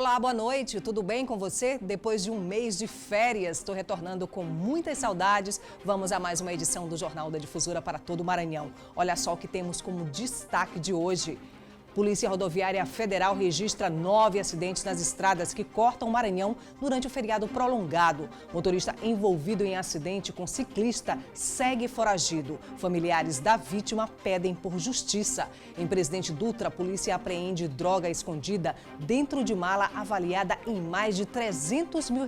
Olá, boa noite, tudo bem com você? Depois de um mês de férias, estou retornando com muitas saudades. Vamos a mais uma edição do Jornal da Difusora para todo o Maranhão. Olha só o que temos como destaque de hoje. Polícia Rodoviária Federal registra 9 acidentes nas estradas que cortam o Maranhão durante o feriado prolongado. Motorista envolvido em acidente com ciclista segue foragido. Familiares da vítima pedem por justiça. Em Presidente Dutra, a polícia apreende droga escondida dentro de mala avaliada em mais de R$300 mil.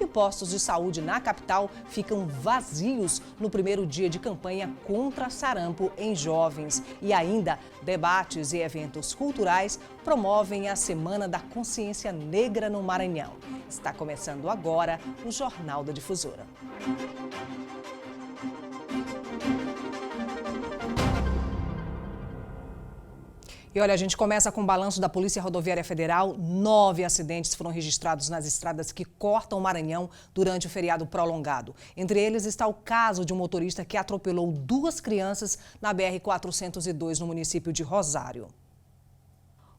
E postos de saúde na capital ficam vazios no primeiro dia de campanha contra sarampo em jovens. E ainda, debates e eventos culturais promovem a Semana da Consciência Negra no Maranhão. Está começando agora o Jornal da Difusora. E olha, a gente começa com o balanço da Polícia Rodoviária Federal. 9 acidentes foram registrados nas estradas que cortam o Maranhão durante o feriado prolongado. Entre eles está o caso de um motorista que atropelou 2 crianças na BR-402, no município de Rosário.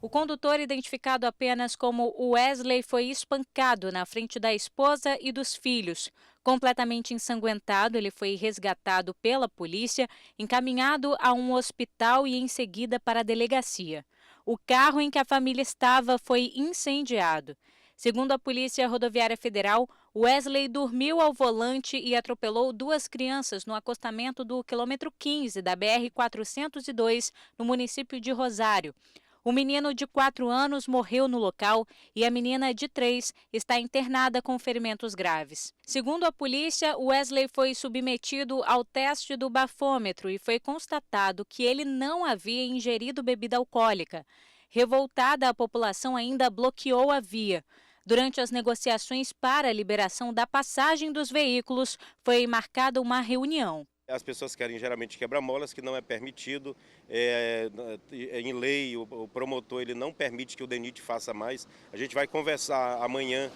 O condutor, identificado apenas como Wesley, foi espancado na frente da esposa e dos filhos. Completamente ensanguentado, ele foi resgatado pela polícia, encaminhado a um hospital e em seguida para a delegacia. O carro em que a família estava foi incendiado. Segundo a Polícia Rodoviária Federal, Wesley dormiu ao volante e atropelou 2 crianças no acostamento do quilômetro 15 da BR-402, no município de Rosário. O menino de 4 anos morreu no local e a menina de 3 está internada com ferimentos graves. Segundo a polícia, Wesley foi submetido ao teste do bafômetro e foi constatado que ele não havia ingerido bebida alcoólica. Revoltada, a população ainda bloqueou a via. Durante as negociações para a liberação da passagem dos veículos, foi marcada uma reunião. As pessoas querem geralmente quebra-molas, que não é permitido. Em lei, o promotor ele não permite que o DENIT faça mais. A gente vai conversar amanhã,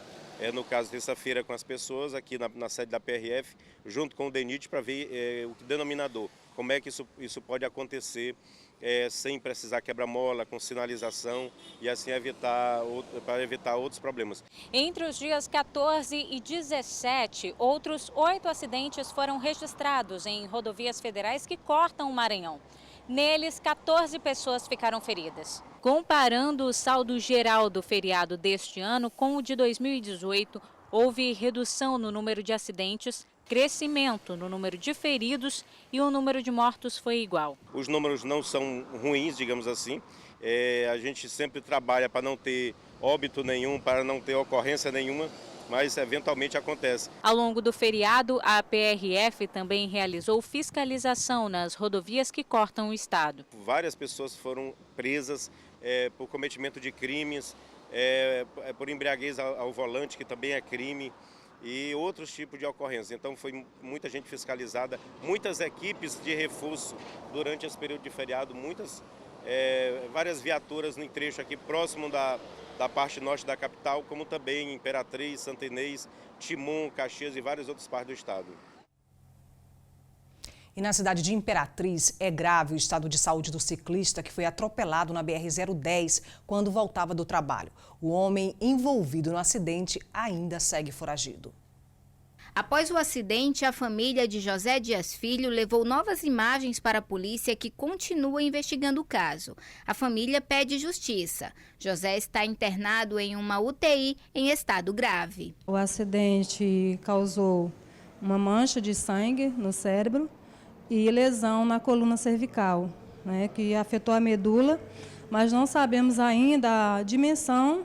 no caso terça-feira, com as pessoas aqui na sede da PRF, junto com o DENIT, para ver o denominador, como é que isso pode acontecer sem precisar quebra-mola, com sinalização e assim para evitar outros problemas. Entre os dias 14 e 17, outros 8 acidentes foram registrados em rodovias federais que cortam o Maranhão. Neles, 14 pessoas ficaram feridas. Comparando o saldo geral do feriado deste ano com o de 2018, houve redução no número de acidentes, crescimento no número de feridos e o número de mortos foi igual. Os números não são ruins, digamos assim. A gente sempre trabalha para não ter óbito nenhum, para não ter ocorrência nenhuma, mas eventualmente acontece. Ao longo do feriado, a PRF também realizou fiscalização nas rodovias que cortam o estado. Várias pessoas foram presas por cometimento de crimes, por embriaguez ao volante, que também é crime, e outros tipos de ocorrências. Então foi muita gente fiscalizada, muitas equipes de reforço durante esse período de feriado, várias viaturas no trecho aqui próximo da parte norte da capital, como também Imperatriz, Santa Inês, Timon, Caxias e várias outras partes do estado. E na cidade de Imperatriz, é grave o estado de saúde do ciclista que foi atropelado na BR-010 quando voltava do trabalho. O homem envolvido no acidente ainda segue foragido. Após o acidente, a família de José Dias Filho levou novas imagens para a polícia que continua investigando o caso. A família pede justiça. José está internado em uma UTI em estado grave. O acidente causou uma mancha de sangue no cérebro e lesão na coluna cervical, que afetou a medula, mas não sabemos ainda a dimensão,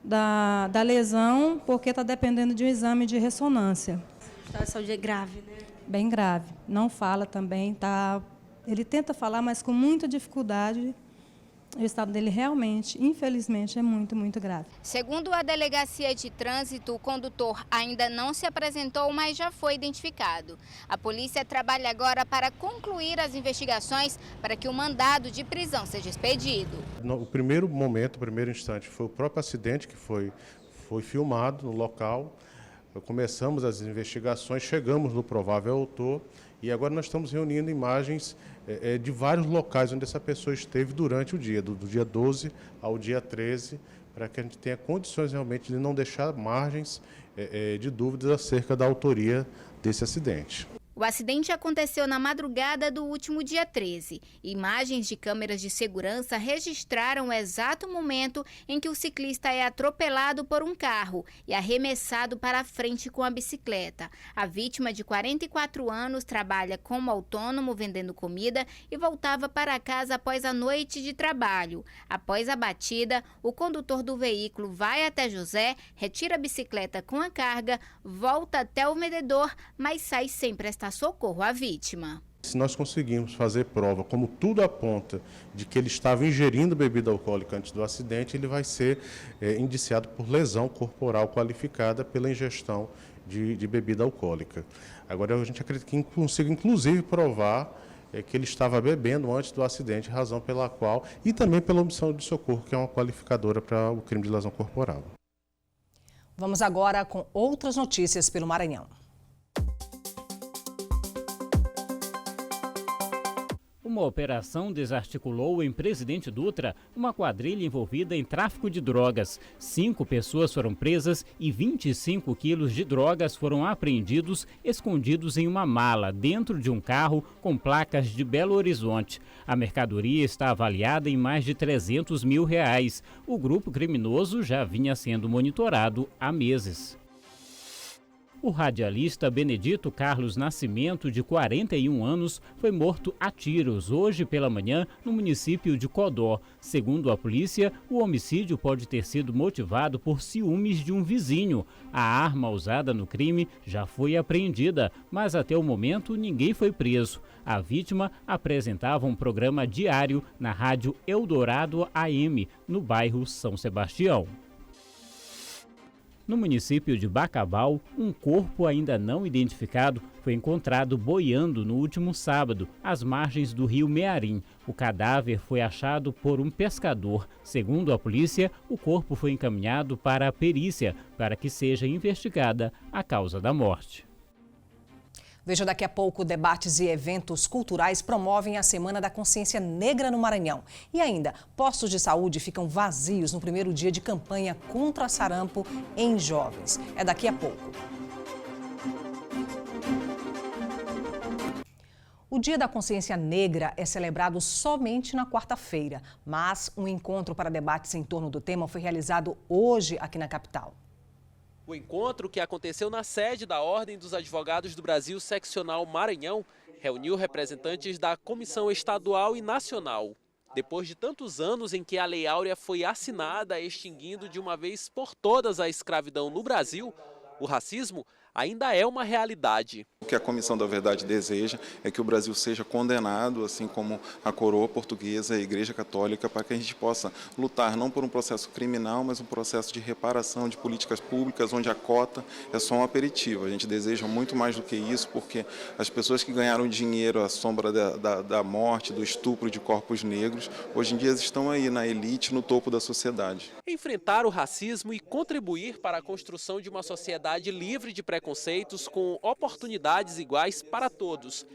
da lesão, porque está dependendo de um exame de ressonância. O estado de saúde é grave, né? Bem grave. Não fala também, ele tenta falar, mas com muita dificuldade. O estado dele realmente, infelizmente, é muito, muito grave. Segundo a Delegacia de Trânsito, o condutor ainda não se apresentou, mas já foi identificado. A polícia trabalha agora para concluir as investigações para que o mandado de prisão seja expedido. No primeiro momento, o primeiro instante, foi o próprio acidente que foi filmado no local. Começamos as investigações, chegamos no provável autor e agora nós estamos reunindo imagens de vários locais onde essa pessoa esteve durante o dia, do dia 12 ao dia 13, para que a gente tenha condições realmente de não deixar margens de dúvidas acerca da autoria desse acidente. O acidente aconteceu na madrugada do último dia 13. Imagens de câmeras de segurança registraram o exato momento em que o ciclista é atropelado por um carro e arremessado para a frente com a bicicleta. A vítima, de 44 anos, trabalha como autônomo vendendo comida e voltava para casa após a noite de trabalho. Após a batida, o condutor do veículo vai até José, retira a bicicleta com a carga, volta até o vendedor, mas sai sem prestar socorro à vítima. Se nós conseguirmos fazer prova, como tudo aponta, de que ele estava ingerindo bebida alcoólica antes do acidente, ele vai ser indiciado por lesão corporal qualificada pela ingestão de bebida alcoólica. Agora, a gente acredita que consiga, inclusive, provar que ele estava bebendo antes do acidente, razão pela qual, e também pela omissão de socorro, que é uma qualificadora para o crime de lesão corporal. Vamos agora com outras notícias pelo Maranhão. Uma operação desarticulou em Presidente Dutra uma quadrilha envolvida em tráfico de drogas. 5 pessoas foram presas e 25 quilos de drogas foram apreendidos, escondidos em uma mala dentro de um carro com placas de Belo Horizonte. A mercadoria está avaliada em mais de R$300 mil. O grupo criminoso já vinha sendo monitorado há meses. O radialista Benedito Carlos Nascimento, de 41 anos, foi morto a tiros hoje pela manhã no município de Codó. Segundo a polícia, o homicídio pode ter sido motivado por ciúmes de um vizinho. A arma usada no crime já foi apreendida, mas até o momento ninguém foi preso. A vítima apresentava um programa diário na rádio Eldorado AM, no bairro São Sebastião. No município de Bacabal, um corpo ainda não identificado foi encontrado boiando no último sábado, às margens do rio Mearim. O cadáver foi achado por um pescador. Segundo a polícia, o corpo foi encaminhado para a perícia para que seja investigada a causa da morte. Veja daqui a pouco, debates e eventos culturais promovem a Semana da Consciência Negra no Maranhão. E ainda, postos de saúde ficam vazios no primeiro dia de campanha contra sarampo em jovens. É daqui a pouco. O Dia da Consciência Negra é celebrado somente na quarta-feira, mas um encontro para debates em torno do tema foi realizado hoje aqui na capital. O encontro, que aconteceu na sede da Ordem dos Advogados do Brasil Seccional Maranhão, reuniu representantes da Comissão Estadual e Nacional. Depois de tantos anos em que a Lei Áurea foi assinada, extinguindo de uma vez por todas a escravidão no Brasil, o racismo ainda é uma realidade. O que a Comissão da Verdade deseja é que o Brasil seja condenado, assim como a coroa portuguesa e a Igreja Católica, para que a gente possa lutar não por um processo criminal, mas um processo de reparação de políticas públicas, onde a cota é só um aperitivo. A gente deseja muito mais do que isso, porque as pessoas que ganharam dinheiro à sombra da morte, do estupro de corpos negros, hoje em dia estão aí na elite, no topo da sociedade. Enfrentar o racismo e contribuir para a construção de uma sociedade livre de preconceitos com oportunidades iguais para todos.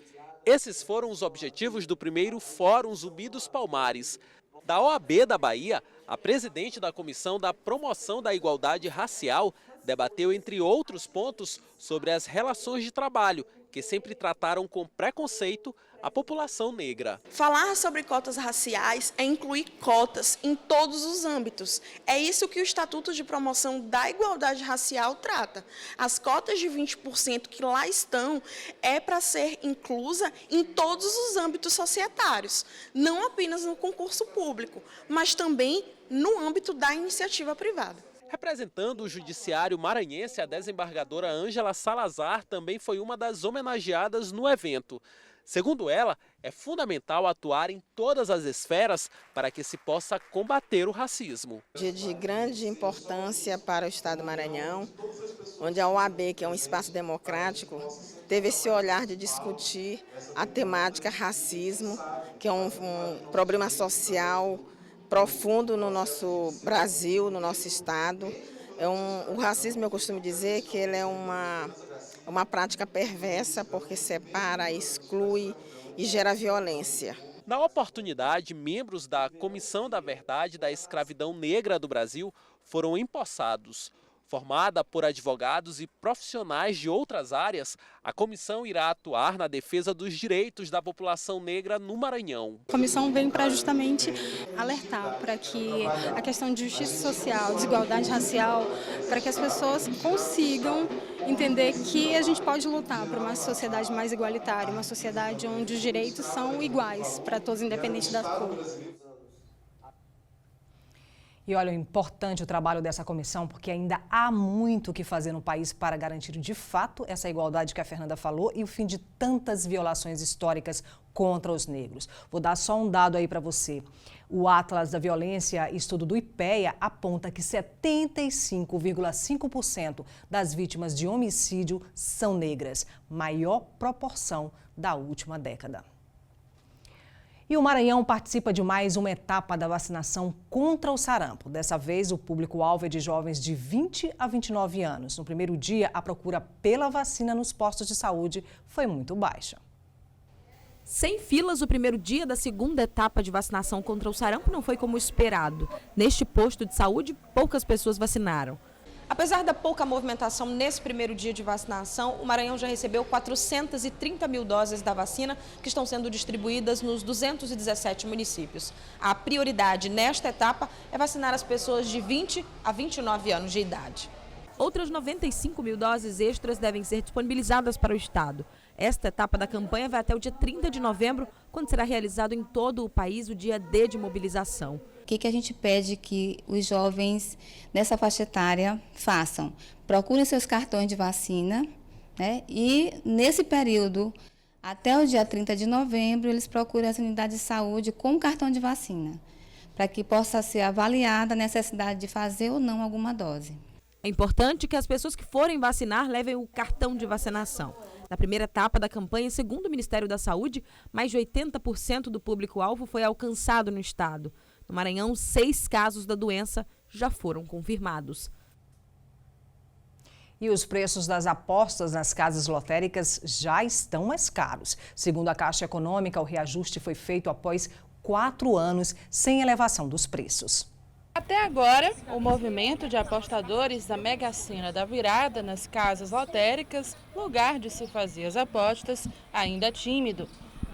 Esses foram os objetivos do primeiro Fórum Zumbi dos Palmares. Da OAB da Bahia, a presidente da Comissão da Promoção da Igualdade Racial debateu, entre outros pontos, sobre as relações de trabalho, que sempre trataram com preconceito a população negra. Falar sobre cotas raciais é incluir cotas em todos os âmbitos. É isso que o Estatuto de Promoção da Igualdade Racial trata. As cotas de 20% que lá estão é para ser inclusa em todos os âmbitos societários, não apenas no concurso público, mas também no âmbito da iniciativa privada. Representando o judiciário maranhense, a desembargadora Ângela Salazar também foi uma das homenageadas no evento. Segundo ela, é fundamental atuar em todas as esferas para que se possa combater o racismo. Dia de grande importância para o Estado do Maranhão, onde a OAB, que é um espaço democrático, teve esse olhar de discutir a temática racismo, que é um problema social profundo no nosso Brasil, no nosso Estado. O racismo, eu costumo dizer que ele é uma prática perversa, porque separa, exclui e gera violência. Na oportunidade, membros da Comissão da Verdade da Escravidão Negra do Brasil foram empossados. Formada por advogados e profissionais de outras áreas, a comissão irá atuar na defesa dos direitos da população negra no Maranhão. A comissão vem para justamente alertar para que a questão de justiça social, desigualdade racial, para que as pessoas consigam entender que a gente pode lutar por uma sociedade mais igualitária, uma sociedade onde os direitos são iguais para todos, independente da cor. E olha, é importante o trabalho dessa comissão, porque ainda há muito o que fazer no país para garantir de fato essa igualdade que a Fernanda falou e o fim de tantas violações históricas contra os negros. Vou dar só um dado aí para você. O Atlas da Violência, estudo do IPEA, aponta que 75,5% das vítimas de homicídio são negras, maior proporção da última década. E o Maranhão participa de mais uma etapa da vacinação contra o sarampo. Dessa vez, o público-alvo é de jovens de 20 a 29 anos. No primeiro dia, a procura pela vacina nos postos de saúde foi muito baixa. Sem filas, o primeiro dia da segunda etapa de vacinação contra o sarampo não foi como esperado. Neste posto de saúde, poucas pessoas vacinaram. Apesar da pouca movimentação nesse primeiro dia de vacinação, o Maranhão já recebeu 430 mil doses da vacina que estão sendo distribuídas nos 217 municípios. A prioridade nesta etapa é vacinar as pessoas de 20 a 29 anos de idade. Outras 95 mil doses extras devem ser disponibilizadas para o Estado. Esta etapa da campanha vai até o dia 30 de novembro, quando será realizado em todo o país o dia D de mobilização. O que a gente pede que os jovens nessa faixa etária façam? Procurem seus cartões de vacina, né? E nesse período, até o dia 30 de novembro, eles procurem as unidades de saúde com cartão de vacina, para que possa ser avaliada a necessidade de fazer ou não alguma dose. É importante que as pessoas que forem vacinar levem o cartão de vacinação. Na primeira etapa da campanha, segundo o Ministério da Saúde, mais de 80% do público-alvo foi alcançado no estado. No Maranhão, 6 casos da doença já foram confirmados. E os preços das apostas nas casas lotéricas já estão mais caros. Segundo a Caixa Econômica, o reajuste foi feito após 4 anos sem elevação dos preços. Até agora, o movimento de apostadores da Mega Sena da Virada nas casas lotéricas, lugar de se fazer as apostas, ainda é tímido.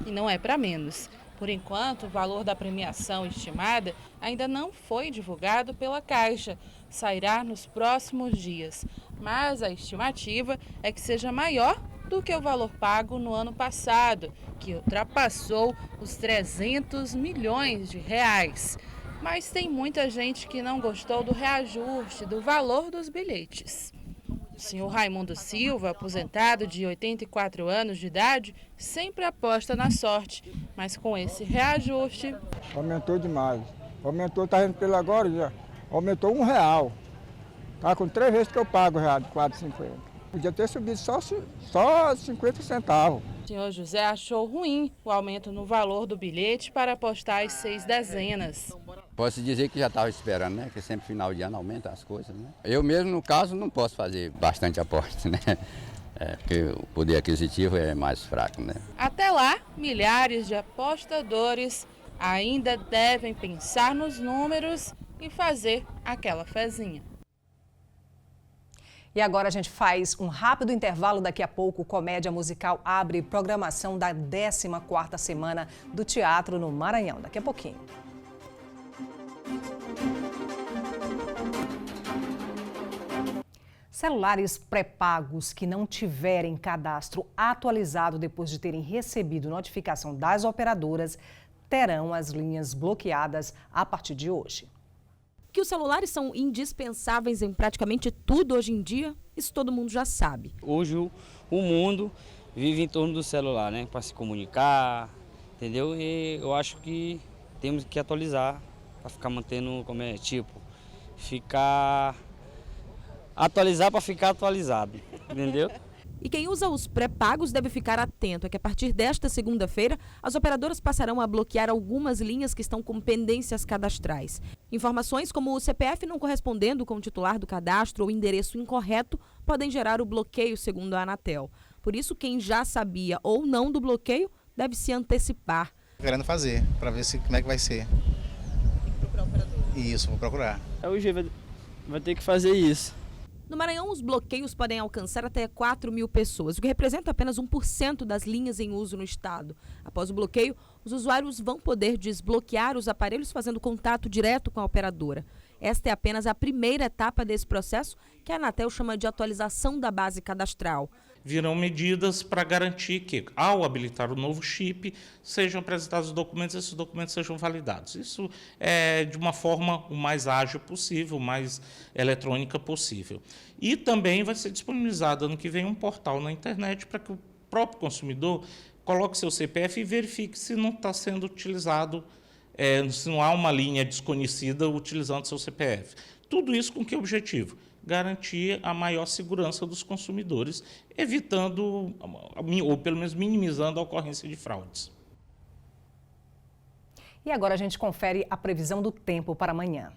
E não é para menos. Por enquanto, o valor da premiação estimada ainda não foi divulgado pela Caixa. Sairá nos próximos dias. Mas a estimativa é que seja maior do que o valor pago no ano passado, que ultrapassou os 300 milhões de reais. Mas tem muita gente que não gostou do reajuste do valor dos bilhetes. O senhor Raimundo Silva, aposentado de 84 anos de idade, sempre aposta na sorte, mas com esse reajuste... Aumentou demais. Aumentou, está indo pelo agora, já aumentou R$1. Está com 3 vezes que eu pago já, de 4,50. Podia ter subido só 50 centavos. O senhor José achou ruim o aumento no valor do bilhete para apostar as 6 dezenas. Posso dizer que já estava esperando, né? Que sempre final de ano aumenta as coisas, né? Eu mesmo, no caso, não posso fazer bastante aposta, né? Porque o poder aquisitivo é mais fraco, né? Até lá, milhares de apostadores ainda devem pensar nos números e fazer aquela fezinha. E agora a gente faz um rápido intervalo. Daqui a pouco, o Comédia Musical abre programação da 14ª semana do Teatro no Maranhão. Daqui a pouquinho. Celulares pré-pagos que não tiverem cadastro atualizado depois de terem recebido notificação das operadoras terão as linhas bloqueadas a partir de hoje. Que os celulares são indispensáveis em praticamente tudo hoje em dia, isso todo mundo já sabe. Hoje o mundo vive em torno do celular, né? Para se comunicar, entendeu? E eu acho que temos que atualizar para ficar mantendo, atualizar para ficar atualizado, entendeu? E quem usa os pré-pagos deve ficar atento, é que a partir desta segunda-feira, as operadoras passarão a bloquear algumas linhas que estão com pendências cadastrais. Informações como o CPF não correspondendo com o titular do cadastro ou endereço incorreto podem gerar o bloqueio, segundo a Anatel. Por isso, quem já sabia ou não do bloqueio deve se antecipar. Querendo fazer, para ver como é que vai ser. Procurar o operador. Isso, vou procurar. O G vai ter que fazer isso. No Maranhão, os bloqueios podem alcançar até 4.000 pessoas, o que representa apenas 1% das linhas em uso no estado. Após o bloqueio, os usuários vão poder desbloquear os aparelhos fazendo contato direto com a operadora. Esta é apenas a primeira etapa desse processo, que a Anatel chama de atualização da base cadastral. Virão medidas para garantir que, ao habilitar o novo chip, sejam apresentados os documentos e esses documentos sejam validados. Isso é de uma forma o mais ágil possível, o mais eletrônica possível. E também vai ser disponibilizado ano que vem um portal na internet para que o próprio consumidor coloque seu CPF e verifique se não está sendo utilizado, se não há uma linha desconhecida utilizando seu CPF. Tudo isso com que objetivo? Garantir a maior segurança dos consumidores, evitando, ou pelo menos minimizando a ocorrência de fraudes. E agora a gente confere a previsão do tempo para amanhã.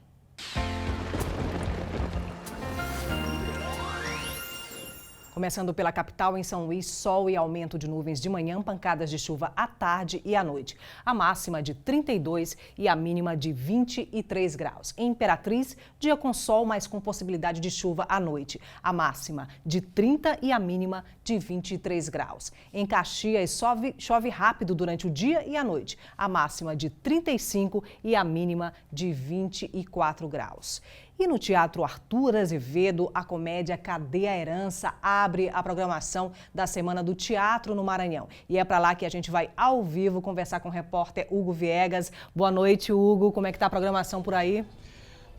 Começando pela capital, em São Luís, sol e aumento de nuvens de manhã, pancadas de chuva à tarde e à noite. A máxima de 32 e a mínima de 23 graus. Em Imperatriz, dia com sol, mas com possibilidade de chuva à noite. A máxima de 30 e a mínima de 23 graus. Em Caxias, chove rápido durante o dia e a noite. A máxima de 35 e a mínima de 24 graus. E no Teatro Arthur Azevedo, a comédia Cadê a Herança abre a programação da Semana do Teatro no Maranhão. E é para lá que a gente vai ao vivo conversar com o repórter Hugo Viegas. Boa noite, Hugo. Como é que está a programação por aí?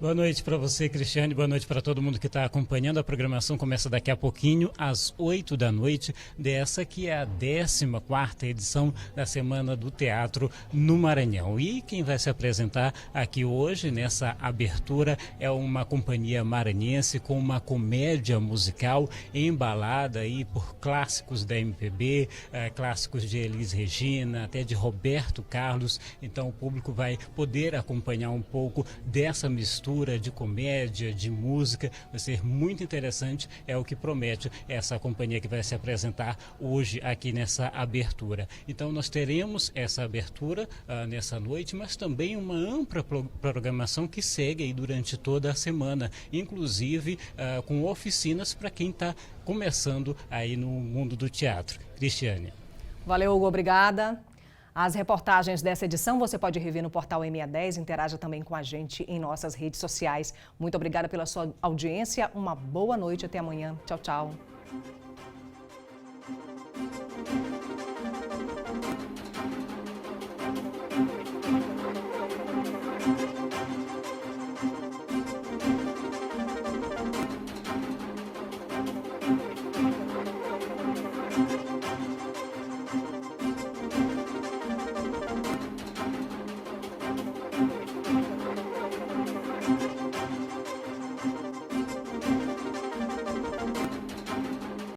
Boa noite para você, Cristiane. Boa noite para todo mundo que está acompanhando. A programação começa daqui a pouquinho, às 8 da noite, dessa que é a 14ª edição da Semana do Teatro no Maranhão. E quem vai se apresentar aqui hoje, nessa abertura, é uma companhia maranhense com uma comédia musical embalada aí por clássicos da MPB, clássicos de Elis Regina, até de Roberto Carlos. Então o público vai poder acompanhar um pouco dessa mistura de comédia, de música. Vai ser muito interessante, é o que promete essa companhia que vai se apresentar hoje aqui nessa abertura. Então nós teremos essa abertura nessa noite, mas também uma ampla programação que segue aí durante toda a semana, inclusive com oficinas para quem está começando aí no mundo do teatro. Cristiane. Valeu, Hugo, obrigada. As reportagens dessa edição você pode rever no portal M10, interaja também com a gente em nossas redes sociais. Muito obrigada pela sua audiência, uma boa noite, até amanhã. Tchau, tchau.